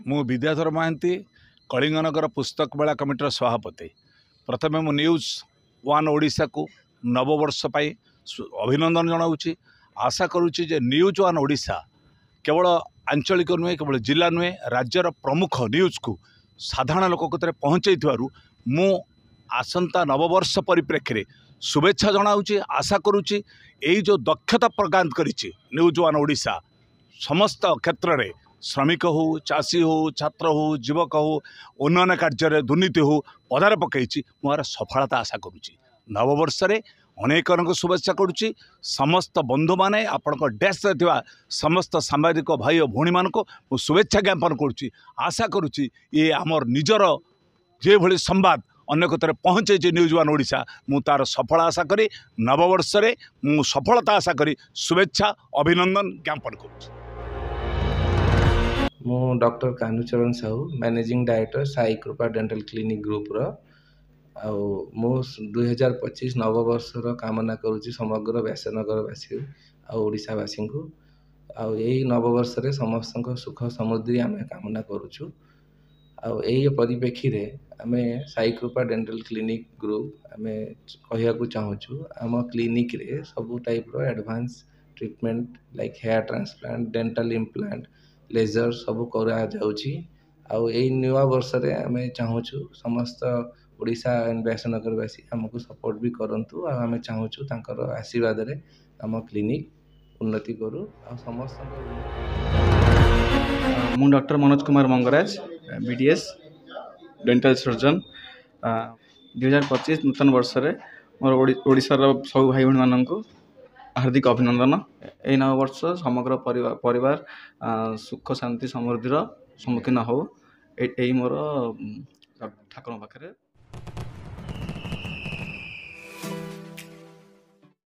मु विद्याधर महांती कलिंगनगर पुस्तक मेला कमिटर सभापति। प्रथमे मु न्यूज वन ओडिशा को नववर्ष अभिनंदन जनाऊँगी। आशा करुच्ची जे न्यूज वन ओडिशा केवल आंचलिक नुहे, केवल जिला नुहे, राज्यर प्रमुख न्यूज को साधारण लोक पहुँचे मु आसंता नववर्ष परिप्रेक्षी में शुभेच्छा जनाऊँगी। आशा करुच्ची यही जो दक्षता प्रदान करिछि न्यूज वन ओडिशा समस्त क्षेत्र में श्रमिक हो, चाषी हो, छात्र हो, युवक हो, उन्नयन कार्य दुर्नीति हो पदार पकई मोर सफलता आशा करुच्ची। नववर्ष अनेक शुभेच्छा करुच्ची। समस्त बंधु माने आपण डेस्क समस्त सांबादिक भाई और भौणी मान शुभेच्छा ज्ञापन करुच्ची। आशा करुच्ची ये आमर निजर जे भली संवाद अनेक तरह पहुँचे न्यूज वन ओडिशा मु तार सफल आशा करी नववर्ष मु सफलता आशा करी शुभेच्छा अभिनंदन ज्ञापन करुच्ची। मु doctor Kanhucharan Sahu managing director Sai कृपा डेंटल क्लिनिक ग्रुप रो मु 2025 नववर्षर कामना करुच्ची समग्र व्यासनगरवासी ओडिशावासी को यही नववर्ष समस्त सुख समृद्धि आम कामना करुचु। यही परिप्रेक्षी रे आम साई कृपा डेंटल क्लिनिक ग्रुप आम कहू चाहूँ आम क्लिनिक रे सब टाइप रो advance treatment like hair transplant, dental implant, laser सब करा जाउची। यही नुआ वर्ष आम चाहूँ समस्त ओडिशा एंड व्यासनगरवासी आमको सपोर्ट भी करंतु। आम चाहूँ तांकर आशीर्वाद रे आम क्लिनिक उन्नति करू समस्त। मु doctor Manoj Kumar Mangaraj BDS dental surgeon. 2025 नूतन वर्ष मोर ओडिशार सब भाई भौणी मान हार्दिक अभिनंदन। यही नव वर्ष समग्र परिवार सुख शांति समृद्धि सम्मुखीन हो यही मोर ठाकुर पाखे